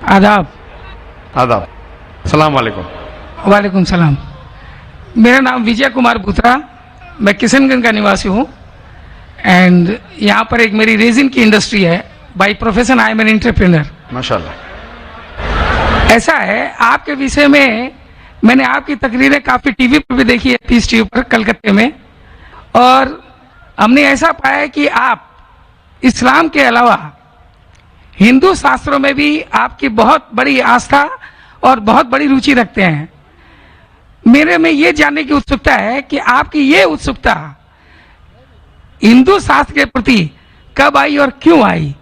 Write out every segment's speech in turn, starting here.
आदाब। आदाब। सलाम वालेकुम। वालेकुम सलाम। मेरा नाम विजय कुमार बुत्रा, मैं किशनगंज का निवासी हूँ एंड यहाँ पर एक मेरी रेजिन की इंडस्ट्री है। By profession I am an entrepreneur. माशाल्लाह। ऐसा है, आपके विषय में मैंने आपकी तकरीरें काफ़ी टीवी पर भी देखी है, पीस टीवी पर कलकत्ते में, और हमने ऐसा पाया है कि आप इस्लाम के अलावा हिंदू शास्त्रों में भी आपकी बहुत बड़ी आस्था और बहुत बड़ी रुचि रखते हैं। मेरे में ये जानने की उत्सुकता है कि आपकी ये उत्सुकता हिंदू शास्त्र के प्रति कब आई और क्यों आई,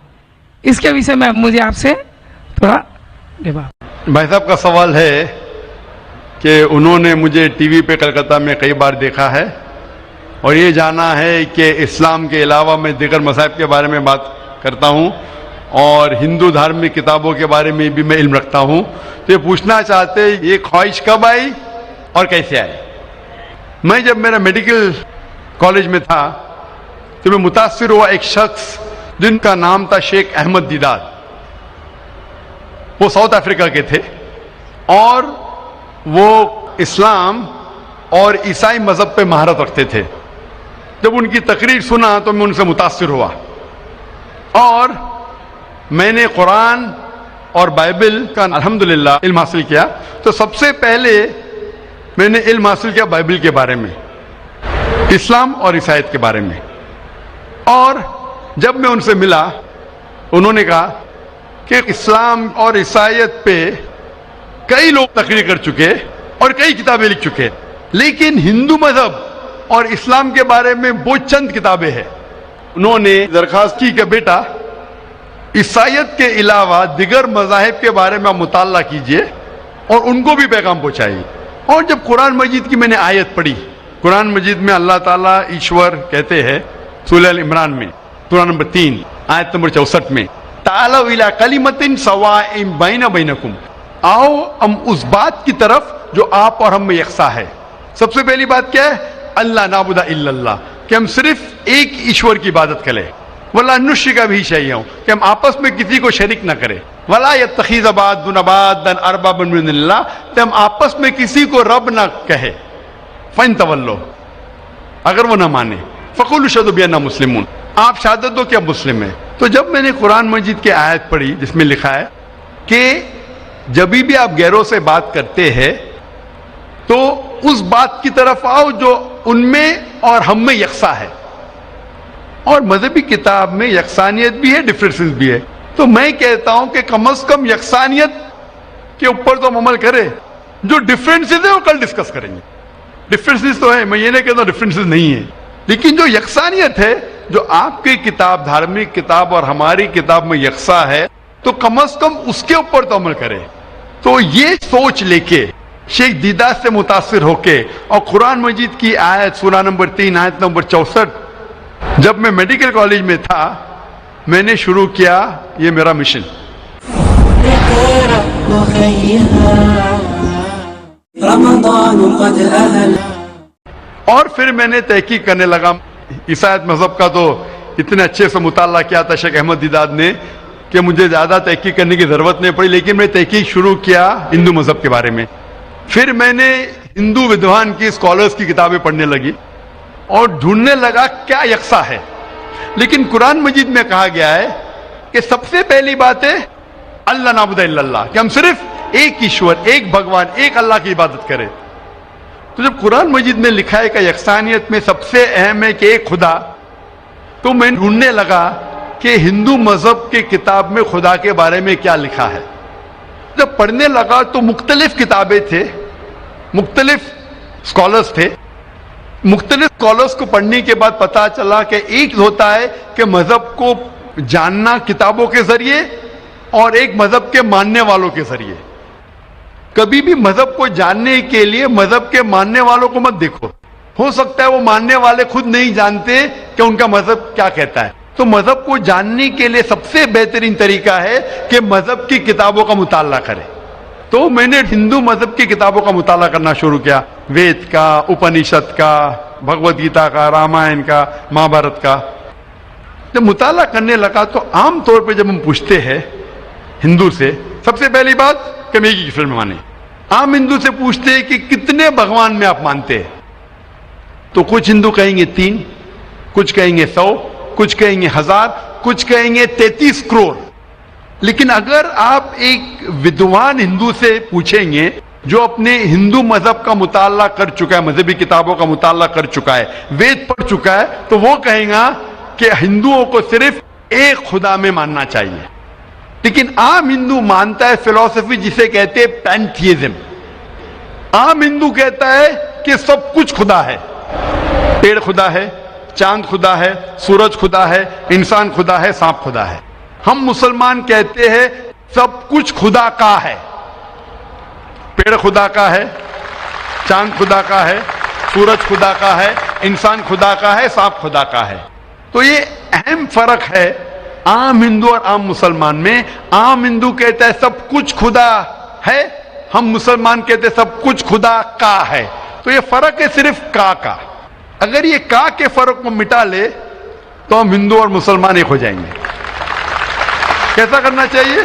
इसके विषय में मुझे आपसे थोड़ा जवाब। भाई साहब का सवाल है कि उन्होंने मुझे टीवी पे कलकत्ता में कई बार देखा है और ये जाना है कि इस्लाम के अलावा मैं दीगर मज़ाहिब के बारे में बात करता हूँ और हिंदू धार्मिक किताबों के बारे में भी मैं इल्म रखता हूँ। तो ये पूछना चाहते ये ख्वाहिश कब आई और कैसे आई। मैं जब मेरा मेडिकल कॉलेज में था तो मैं मुतासिर हुआ एक शख्स जिनका नाम था शेख अहमद दीदार। वो साउथ अफ्रीका के थे और वो इस्लाम और ईसाई मजहब पे महारत रखते थे। जब उनकी तकरीर सुना तो मैं उनसे मुतासिर हुआ और मैंने कुरान और बाइबल का अल्हम्दुलिल्लाह इल्म हासिल किया। तो सबसे पहले मैंने इल्म हासिल किया बाइबल के बारे में, इस्लाम और ईसाईयत के बारे में। और जब मैं उनसे मिला उन्होंने कहा कि इस्लाम और ईसाईयत पे कई लोग तकरीर कर चुके और कई किताबें लिख चुके, लेकिन हिंदू मजहब और इस्लाम के बारे में वो चंद किताबें हैं। उन्होंने दरखास्त की कि बेटा ईसाईयत के अलावा दिगर मज़ाहिब के बारे में आप मुताला कीजिए और उनको भी पैगाम पहुंचाइए। और जब कुरान मजीद की मैंने आयत पढ़ी, कुरान मजीद में अल्लाह ताला ईश्वर कहते हैं सूरह अल इमरान में सूरह नंबर 3 आयत नंबर 64 में, ताअलौ इला कलिमतिन सवाइन बैना बैनकुम, आओ हम उस बात की तरफ जो आप और हम में यकसा है। सबसे पहली बात क्या है? अल्लाह नाबुदा इल्लल्लाह, कि हम सिर्फ एक ईश्वर की इबादत करें। वला नुश्रिका भी शैअन, कि हम आपस में किसी को शरीक न करें। वला यत्तखिज़ बादुना बादन अरबाबन मिन दुनिल्लाह, कि हम आपस में किसी को रब न कहे। फइन तवल्लो, अगर वो न माने, फ़क़ुलू अशहदु बिअन्ना मुस्लिमून, आप शहादत दो कि आप मुस्लिम हैं। तो जब मैंने कुरान मजीद की आयत पढ़ी जिसमें लिखा है कि जब भी आप गैरों से बात करते हैं तो उस बात की तरफ आओ जो उनमें और हम में यकसा है, और मजहबी किताब में यकसानियत भी है, डिफरेंसेस भी है। तो मैं कहता हूं कि कम से कम यकसानियत के ऊपर तो हम अमल करें, जो डिफरेंसेस है वो कल डिस्कस करेंगे। डिफरेंसेस तो है, मैं ये नहीं कहता डिफरेंसेस नहीं है, लेकिन जो यकसानियत है, जो आपकी किताब धार्मिक किताब और हमारी किताब में यकसा है, तो कम से कम उसके ऊपर तो अमल करें। तो ये सोच लेके शेख दीदार से मुतासिर होके और कुरान मजीद की आयत सूरह नंबर 3 आयत नंबर 64 जब मैं मेडिकल कॉलेज में था मैंने शुरू किया ये मेरा मिशन। और फिर मैंने तहकीक करने लगा। ईसाईयत मजहब का तो इतने अच्छे से मुताला किया था शेख अहमद दीदार ने कि मुझे ज्यादा तहकीक करने की जरूरत नहीं पड़ी, लेकिन मैं तहकीक शुरू किया हिंदू मजहब के बारे में। फिर मैंने हिंदू विद्वान की स्कॉलर्स की किताबें पढ़ने लगी और ढूंढने लगा क्या यकसा है। लेकिन कुरान मजीद में कहा गया है कि सबसे पहली बात है अल्लाह नाबुदा इल्लल्लाह, कि हम सिर्फ एक ईश्वर, एक भगवान, एक अल्लाह की इबादत करें। तो जब कुरान मजीद में लिखा है कि यकसानियत में सबसे अहम है कि एक खुदा, तो मैं ढूंढने लगा कि हिंदू मजहब की किताब में खुदा के बारे में क्या लिखा है। जब पढ़ने लगा तो मुख्तलिफ किताबें थे, मुख्तलिफ स्कॉलर्स थे। मुख्तलिफ स्कॉलर्स को पढ़ने के बाद पता चला कि एक होता है कि मजहब को जानना किताबों के जरिए और एक मजहब के मानने वालों के जरिए। कभी भी मजहब को जानने के लिए मजहब के मानने वालों को मत देखो, हो सकता है वो मानने वाले खुद नहीं जानते कि उनका मजहब क्या कहता है। तो मजहब को जानने के लिए सबसे बेहतरीन तरीका है कि मजहब की किताबों का मुताला करें। तो मैंने हिंदू मजहब की किताबों का मुताला करना शुरू किया, वेद का, उपनिषद का, भगवद गीता का, रामायण का, महाभारत का। जब मुताला करने लगा तो आम तौर पे जब हम पूछते हैं हिंदू से सबसे पहली बात कमेगी की फिल्म माने। आम हिंदू से पूछते हैं कि कितने भगवान में आप मानते हैं, तो कुछ हिंदू कहेंगे 3, कुछ कहेंगे 100, कुछ कहेंगे 1000, कुछ कहेंगे 33 करोड़। लेकिन अगर आप एक विद्वान हिंदू से पूछेंगे जो अपने हिंदू मजहब का मुताला कर चुका है, मजहबी किताबों का मुताला कर चुका है, वेद पढ़ चुका है, तो वो कहेगा कि हिंदुओं को सिर्फ एक खुदा में मानना चाहिए। लेकिन आम हिंदू मानता है फिलॉसफी जिसे कहते हैं पैंथियज्म। आम हिंदू कहता है कि सब कुछ खुदा है, पेड़ खुदा है, चांद खुदा है, सूरज खुदा है, इंसान खुदा है, सांप खुदा है। हम मुसलमान कहते हैं सब कुछ खुदा का है, पेड़ खुदा का है, चांद खुदा का है, सूरज खुदा का है, इंसान खुदा का है, सांप खुदा का है। तो ये अहम फर्क है आम हिंदू और आम मुसलमान में। आम हिंदू कहता है सब कुछ खुदा है, हम मुसलमान कहते हैं सब कुछ खुदा का है। तो ये फर्क है सिर्फ का। अगर ये का के फर्क को मिटा ले तो हम हिंदू और मुसलमान एक हो जाएंगे। कैसा करना चाहिए?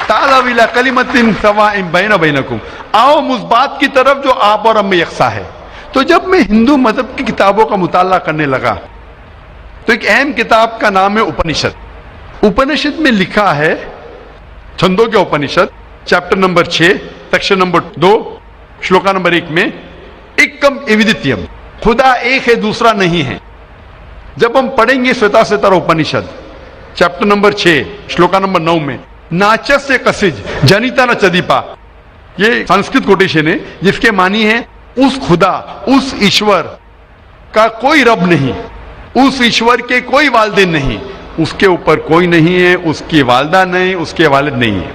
तालाविला कलिमतिन सवाइन बैना बैनकुम, आओ उस बात की तरफ जो आप और हम में यकसा है। तो जब मैं हिंदू मजहब की किताबों का मुताला करने लगा तो एक अहम किताब का नाम है उपनिषद। उपनिषद में लिखा है, छंदों के उपनिषद, chapter number 6, section number 2, shloka number 1 में, एकम एविदित्यम, खुदा एक है दूसरा नहीं है। जब हम पढ़ेंगे श्वेताश्वेतर उपनिषद चैप्टर नंबर 6 श्लोका नंबर 9 में, नाचस से कसिज जनिता न चदीपा, ये संस्कृत कोटेशन है जिसके मानी है उस खुदा, उस ईश्वर का कोई रब नहीं, उस ईश्वर के कोई वालिदैन नहीं, उसके ऊपर कोई नहीं है, उसकी वालदा नहीं, उसके वालिद नहीं है।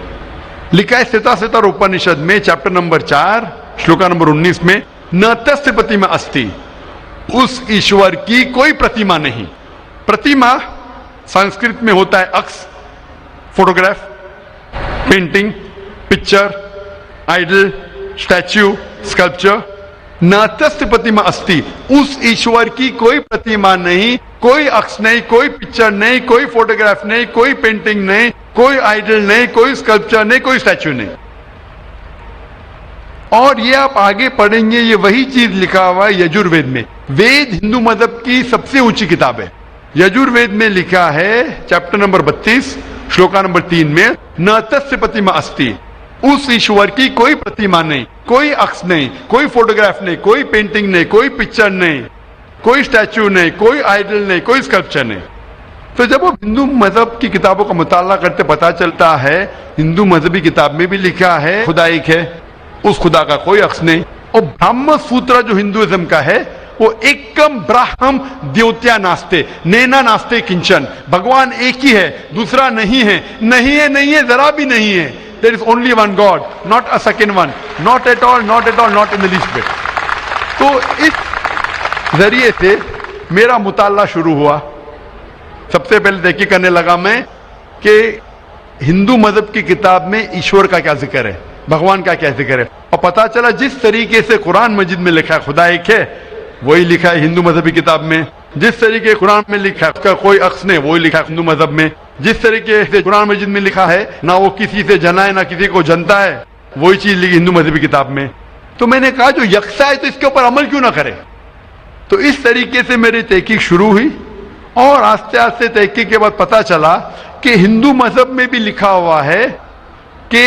लिखा है श्वेताश्वेतर उपनिषद में चैप्टर नंबर 4 श्लोका नंबर 19 में, न तस्य प्रतिमा अस्ति, उस ईश्वर की कोई प्रतिमा नहीं। प्रतिमा संस्कृत में होता है अक्स, photograph, painting, picture, idol, statue, sculpture. न तस्य प्रतिमा अस्ति, उस ईश्वर की कोई प्रतिमा नहीं, कोई अक्स नहीं, कोई पिक्चर नहीं, कोई फोटोग्राफ नहीं, कोई पेंटिंग नहीं, कोई आइडल नहीं, कोई स्कल्पचर नहीं, कोई स्टैच्यू नहीं। और ये आप आगे पढ़ेंगे, ये वही चीज लिखा हुआ है यजुर्वेद में। वेद हिंदू मजहब की सबसे ऊंची किताब है। यजुर्वेद में लिखा है चैप्टर नंबर 32 श्लोका नंबर 3 में, न तस्य प्रतिमा अस्ति, उस ईश्वर की कोई प्रतिमा नहीं, कोई अक्स नहीं, कोई फोटोग्राफ नहीं, कोई पेंटिंग नहीं, कोई पिक्चर नहीं, कोई स्टैच्यू नहीं, कोई आइडल नहीं, कोई स्कल्पचर नहीं। तो जब हम हिंदू मजहब की किताबों का मुताला करते पता चलता है हिंदू मजहबी किताब में भी लिखा है खुदा एक है, उस खुदा का कोई अक्स नहीं। और ब्राह्म सूत्र जो हिंदुइज्म का है वो एकम ब्राह्म द्योत्या नास्ते नैना नास्ते किंचन, भगवान एक ही है, दूसरा नहीं है, नहीं है, नहीं है, जरा भी नहीं है। There is only one God, not a second one, not at all, not at all, not in the least bit. तो इस जरिए से मेरा मुताला शुरू हुआ। सबसे पहले तहकीक करने लगा मैं कि हिंदू मजहब की किताब में ईश्वर का क्या जिक्र है, भगवान का क्या जिक्र है। और पता चला जिस तरीके से कुरान मजिद में लिखा है खुदा एक है, वही लिखा है हिंदू मजहबी किताब में। जिस तरीके कुरान में लिखा है उसका कोई अक्स नहीं, वही लिखा है हिंदू मजहब में। जिस तरीके से कुरान मजिद में लिखा है ना वो किसी से जना है ना किसी को जनता है, वही चीज लिखी हिंदू मजहबी किताब में। तो मैंने कहा जो यकसा है तो इसके ऊपर अमल क्यों ना करे। तो इस तरीके से मेरी तहकीक शुरू हुई और आस्ते आस्ते तहकीक के बाद पता चला कि हिंदू मजहब में भी लिखा हुआ है कि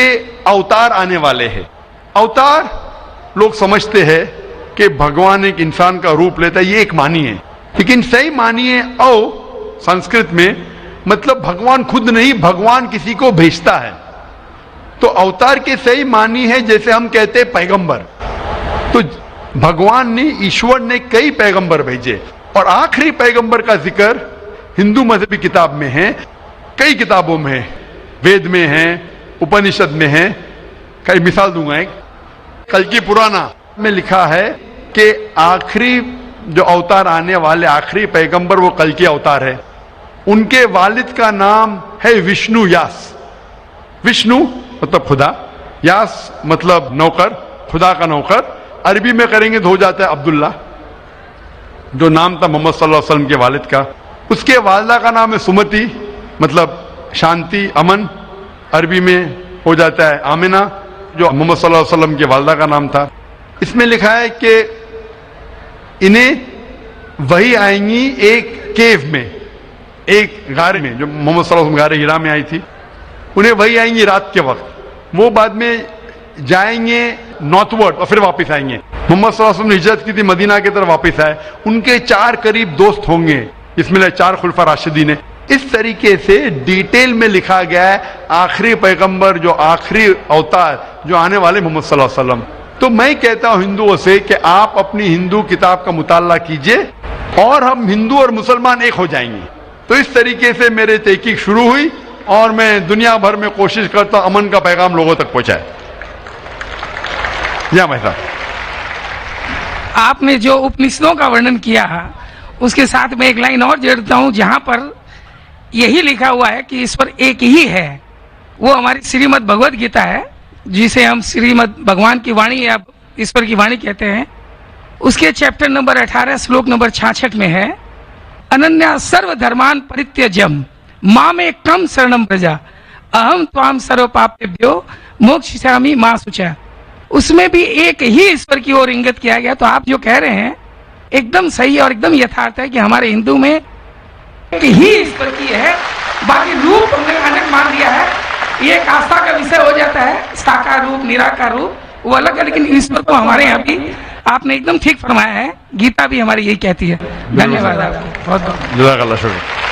अवतार आने वाले हैं। अवतार लोग समझते हैं कि भगवान एक इंसान का रूप लेता है, ये एक मानी है, लेकिन सही मानी है संस्कृत में मतलब भगवान खुद नहीं, भगवान किसी को भेजता है। तो अवतार के सही मानी है जैसे हम कहते हैं पैगंबर। तो भगवान ने, ईश्वर ने कई पैगंबर भेजे और आखिरी पैगंबर का जिक्र हिंदू मजहबी किताब में है, कई किताबों में है, वेद में है, उपनिषद में है। कई मिसाल दूंगा। एक कल्कि पुराना में लिखा है कि आखिरी जो अवतार आने वाले आखिरी पैगंबर वो कल्कि अवतार है। उनके वालिद का नाम है विष्णु यास। विष्णु मतलब खुदा, यास मतलब नौकर, खुदा का नौकर। अरबी में करेंगे तो हो जाता है अब्दुल्ला, जो नाम था मोहम्मद सल्लल्लाहु अलैहि वसल्लम के वालिद का। उसके वालिदा का नाम है सुमति, मतलब शांति, अमन। अरबी में हो जाता है आमिना, जो मोहम्मद सल्लल्लाहु अलैहि वसल्लम की वालदा का नाम था। इसमें लिखा है कि इन्हें वही आएंगी एक केव में, एक गारे में, जो मोहम्मद सल्लल्लाहु अलैहि वसल्लम गारे हिरा में आई थी। उन्हें वही आएंगी रात के वक्त, वो बाद में जाएंगे नॉर्थवर्ड और फिर वापस आएंगे। मोहम्मद सल्लल्लाहु अलैहि वसल्लम ने हिजरत की थी, मदीना की तरफ वापस आए, उनके 4 करीब दोस्त होंगे, इसमें 4 खुलफा राशिदीन है। इस तरीके से डिटेल में लिखा गया है आखिरी पैगंबर, जो आखिरी अवतार जो आने वाले मोहम्मद सल्लल्लाहु अलैहि वसल्लम। तो मैं कहता हूं हिंदुओं से कि आप अपनी हिंदू किताब का मुताला कीजिए और हम हिंदू और मुसलमान एक हो जाएंगे। तो इस तरीके से मेरी तहकीक शुरू हुई और मैं दुनिया भर में कोशिश करता हूं अमन का पैगाम लोगों तक पहुंचाए। या भाई साहब, आपने जो उपनिषदों का वर्णन किया उसके साथ में एक लाइन और जोड़ता हूं, जहां पर यही लिखा हुआ है कि ईश्वर एक ही है। वो हमारी श्रीमद् भगवद गीता है, जिसे हम श्रीमद् भगवान की वाणी या ईश्वर की वाणी कहते हैं। उसके चैप्टर नंबर 18 श्लोक नंबर 66 में है, अनन्या सर्व धर्मान परित्यज्यम मामे कम शरणम प्रजा अहम त्वाम सर्व पापेभ्यो मोक्षयिष्यामि मा शुचा। उसमें भी एक ही ईश्वर की ओर इंगित किया गया। तो आप जो कह रहे हैं एकदम सही और एकदम यथार्थ है कि हमारे हिंदू में एक ही ईश्वर की है, बाकी रूप हमने अनेक मान दिया है। ये एक आस्था का विषय हो जाता है, साकार रूप निराकार रूप वो अलग है, लेकिन ईश्वर को हमारे यहाँ भी आपने एकदम ठीक फरमाया है। गीता भी हमारी यही कहती है। धन्यवाद आपको बहुत बहुत। जज़ाकल्लाह शुक्र।